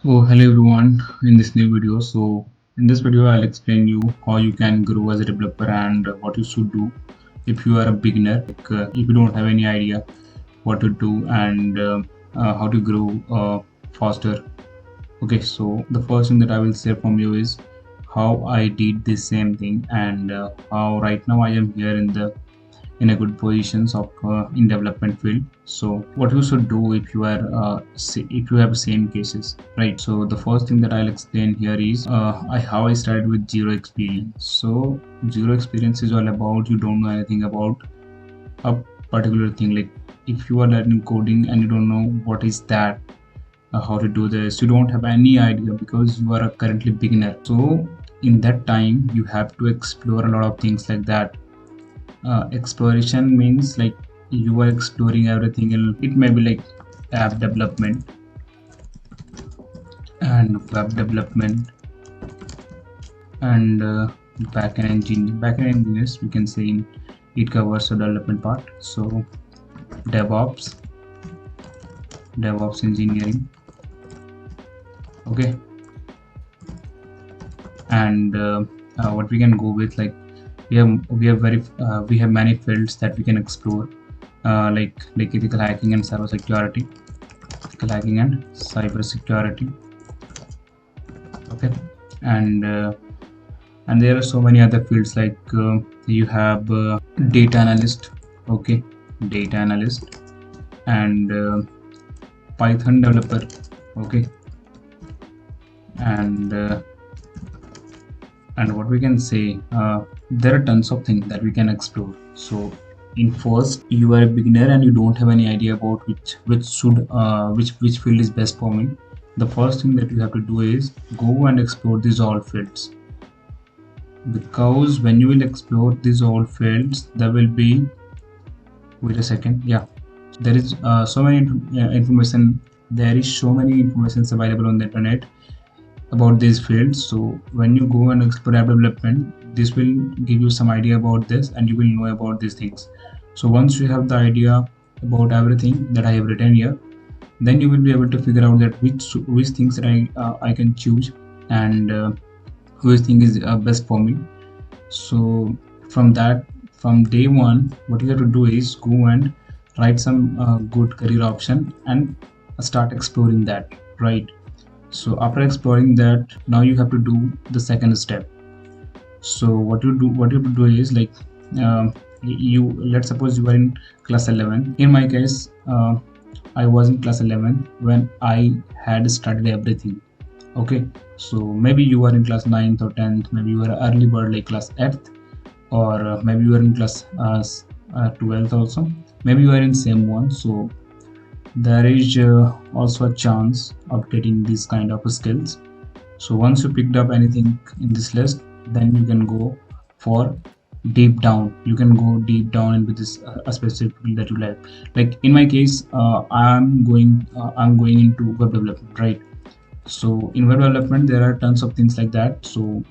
Oh, hello everyone in this new video. So in this video, I'll explain you how you can grow as a developer and what you should do if you are a beginner, if you don't have any idea what to do and how to grow faster. Okay, so the first thing that I will say from you is how I did the same thing and how right now I am here in a good positions of in development field. So what you should do if you are if you have same cases, right? So the first thing that I'll explain here is how I started with zero experience. So zero experience is all about you don't know anything about a particular thing. Like if you are learning coding and you don't know what is that, how to do this, you don't have any idea because you are a currently beginner. So in that time you have to explore a lot of things like that. Exploration means like you are exploring everything, and it may be like app development and web development and backend engineers, we can say. It covers the development part. So devops engineering. Okay. And what we can go with, like we have many fields that we can explore, like ethical hacking and cybersecurity. Okay. and and there are so many other fields, like you have data analyst. Okay, data analyst and Python developer. Okay. and and what we can say, there are tons of things that we can explore. So in first, you are a beginner and you don't have any idea about which field is best for me. The first thing that you have to do is go and explore these all fields, because when you will explore these all fields, there will be, wait a second, yeah, there is so many information. There is so many informations available on the internet about these fields. So when you go and explore app development, this will give you some idea about this and you will know about these things. So once you have the idea about everything that I have written here, then you will be able to figure out that which things that I can choose, and which thing is best for me. So from day one, what you have to do is go and write some good career option and start exploring that, right? So after exploring that, now you have to do the second step. So what you have to do is, like, you let's suppose you are in class 11. In my case, I was in class 11 when I had started everything. Okay, so maybe you are in class 9th or 10th, maybe you are early bird like class 8th, or maybe you are in class 12th also, maybe you are in same one. So there is also a chance of getting these kind of skills. So once you picked up anything in this list, then you can go for deep down. You can go deep down into this a specific field that you like. Like in my case, I'm going into web development, right? So in web development, there are tons of things like that. So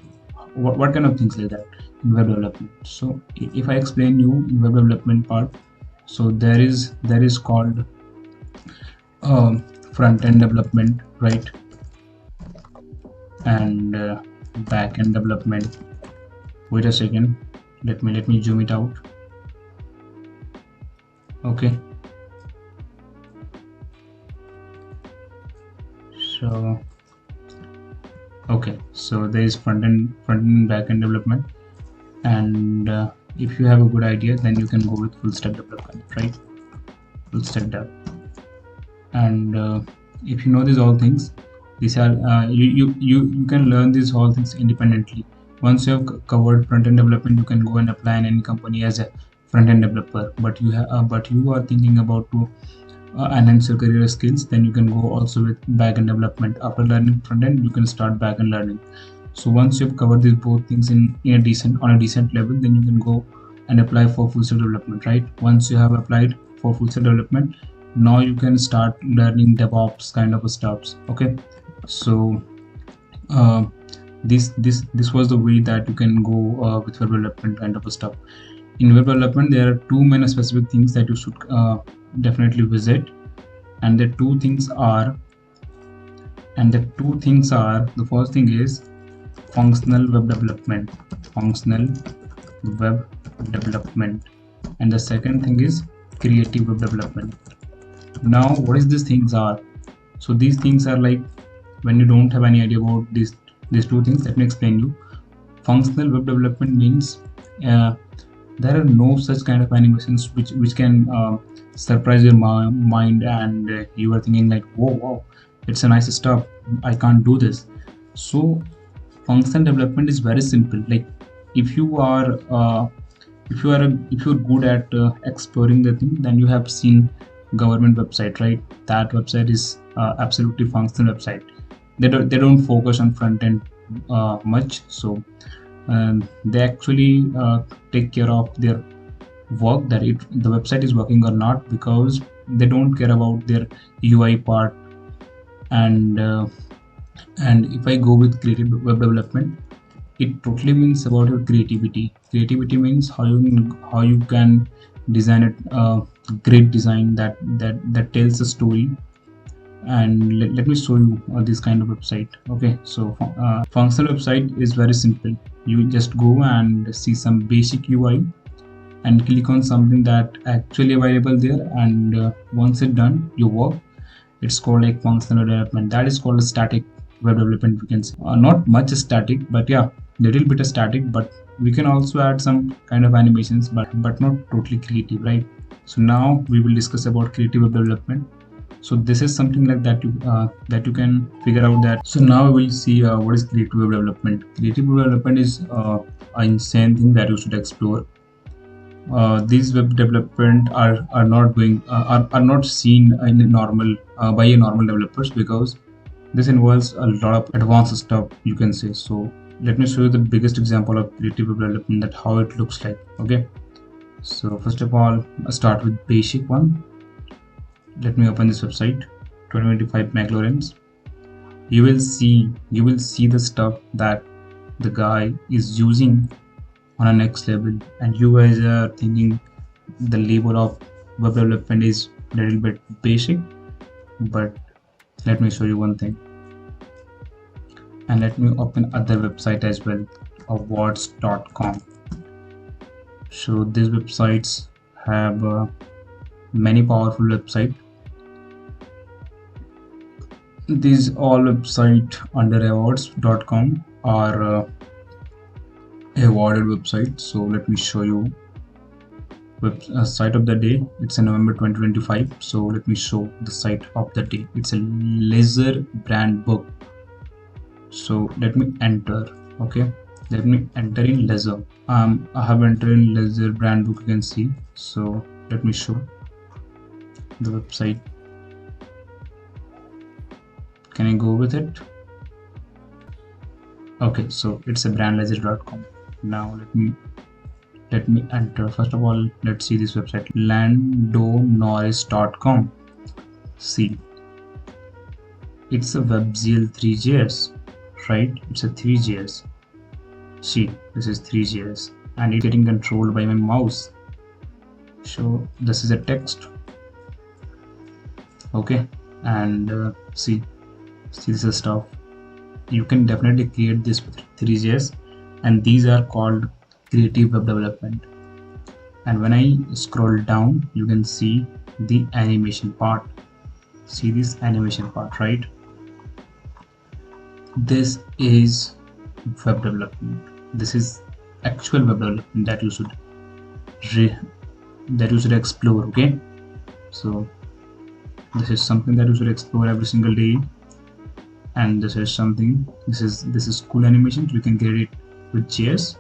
what kind of things like that in web development? So if I explain you in web development part, so there is called front-end development, right? And back-end development. Wait a second, let me zoom it out. Okay, so so there is front-end back-end development, and if you have a good idea, then you can go with full stack development, right? Full stack dev. And if you know these all things, these are you can learn these all things independently. Once you have covered front-end development, you can go and apply in any company as a front-end developer. But you are thinking about to enhance your career skills, then you can go also with back-end development. After learning front-end, you can start back-end learning. So once you've covered these both things in a decent level, then you can go and apply for full stack development, right? Once you have applied for full stack development, now you can start learning DevOps kind of stuffs. Okay, so uh, this was the way that you can go with web development kind of stuff. In web development, there are two main specific things that you should definitely visit, and the two things are And the two things are, the first thing is functional web development, functional web development, and the second thing is creative web development. Now what is these things are? So these things are like, when you don't have any idea about these two things, let me explain you. Functional web development means there are no such kind of animations which can surprise your mind, and you are thinking like, whoa, wow, it's a nice stuff, I can't do this. So function development is very simple. Like, if you are if you're good at exploring the thing, then you have seen government website, right? That website is absolutely functional website. They don't focus on front end much. So they actually take care of their work, that the website is working or not, because they don't care about their UI part. And uh, and if I go with creative web development, it totally means about your creativity. Creativity means how you can design a great design that tells a story. And let me show you this kind of website. Okay, so functional website is very simple. You just go and see some basic UI and click on something that actually available there, and once it's done your work, it's called like functional development. That is called static web development, we can say. Not much static, but yeah, little bit of static, but we can also add some kind of animations, but not totally creative, right? So now we will discuss about creative web development. So this is something like that you can figure out that. So now we will see what is creative web development. Creative web development is an insane thing that you should explore. These web development are not going are not seen in a normal by a normal developers, because this involves a lot of advanced stuff, you can say. So let me show you the biggest example of creative web development, that how it looks like. Okay, so first of all, I start with basic one. Let me open this website, 2025 McLaurin's. You will see the stuff that the guy is using on a next level, and you guys are thinking the level of web development is a little bit basic. But let me show you one thing, and let me open other website as well, awards.com. So these websites have many powerful website. These all website under awards.com are awarded website. So let me show you site of the day. It's in November 2025. So let me show the site of the day. It's a leisure brand book. So let me enter. Okay, let me enter in leisure. I have entered in leisure brand book, you can see. So let me show the website. Can I go with it? Okay, so it's a brandleisure.com. Now let me enter. First of all, let's see this website, landonorris.com. See, it's a WebGL 3JS, right? It's a 3JS. See, this is 3JS, and it's getting controlled by my mouse. So this is a text. Okay, and see this is stuff. You can definitely create this with 3JS, and these are called creative web development. And when I scroll down, you can see the animation part. See this animation part, right? This is web development. This is actual web development that you should explore. Okay, so this is something that you should explore every single day. And this is something, this is cool animation. You can get it with JS.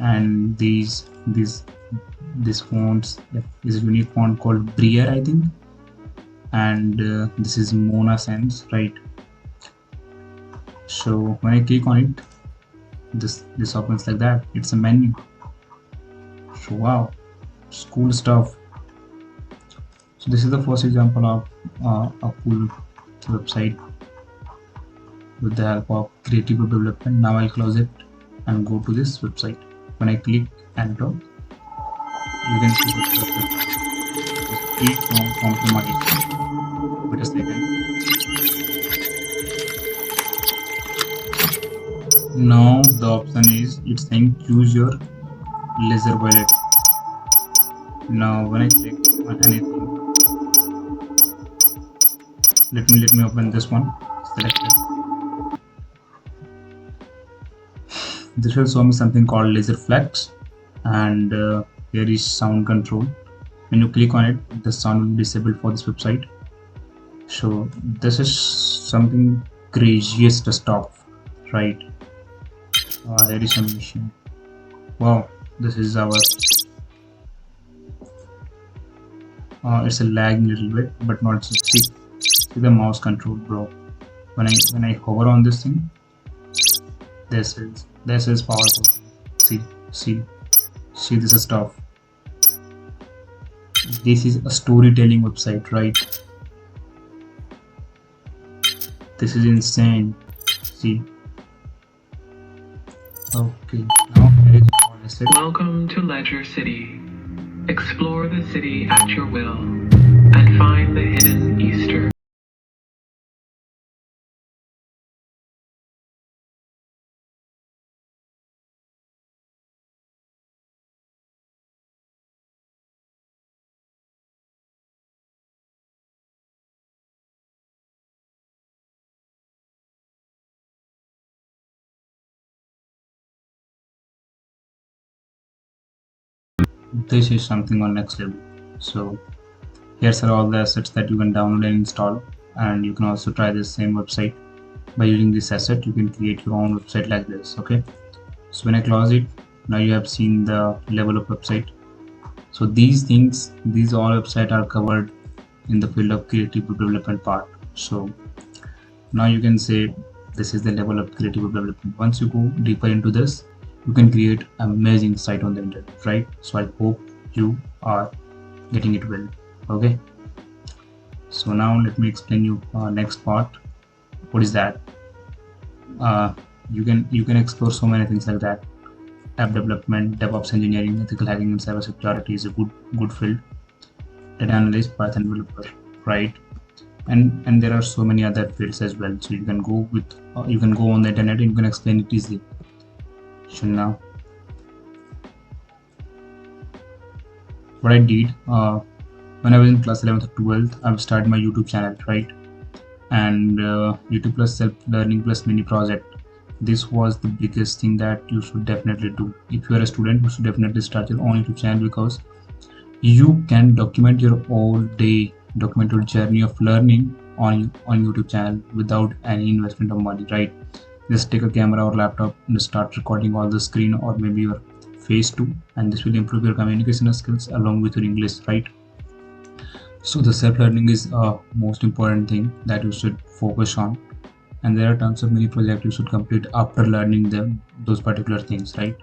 And this fonts, is a unique font called Brier, I think. And this is Mona Sense, right? So when I click on it, this opens like that. It's a menu. So wow, it's cool stuff. So this is the first example of a cool website with the help of creative web development. Now I'll close it and go to this website. When I click enter, you can see the website. Just click from my. Wait a second. Now the option is, it's saying choose your laser wallet. Now when I click on anything, let me open this one. Select it. This will show me something called laser flex, and here is sound control. When you click on it, the sound will be disabled for this website. So this is something craziest stuff, right? There is some mission. Wow, this is our. It's a lagging little bit, but not so. See the mouse control, bro. When I hover on this thing, this is powerful. See, see, see this stuff. This is a storytelling website, right? This is insane. See. Okay, now here is all I said. Welcome to Ledger City. Explore the city at your will and find the hidden Easter. This is something on next level. So here's are all the assets that you can download and install, and you can also try this same website. By using this asset, you can create your own website like this. Okay, so when I close it, now you have seen the level of website. So these things, these all websites are covered in the field of creative development part. So now you can say this is the level of creative development. Once you go deeper into this, you can create amazing site on the internet, right? So I hope you are getting it well. Okay, so now let me explain you next part. What is that? You can explore so many things like that. App development, DevOps engineering, ethical hacking, and cybersecurity is a good field. Data analyst, Python developer, right? And there are so many other fields as well. So you can go with you can go on the internet and you can explain it easily. So now what I did when I was in class 11th or 12th, I've started my YouTube channel, right? And YouTube plus self-learning plus mini project. This was the biggest thing that you should definitely do. If you are a student, you should definitely start your own YouTube channel, because you can document your whole day, document your journey of learning on YouTube channel without any investment of money, right? Just take a camera or laptop and start recording all the screen or maybe your face too, and this will improve your communication skills along with your English, right? So the self-learning is a most important thing that you should focus on, and there are tons of many projects you should complete after learning them those particular things, right?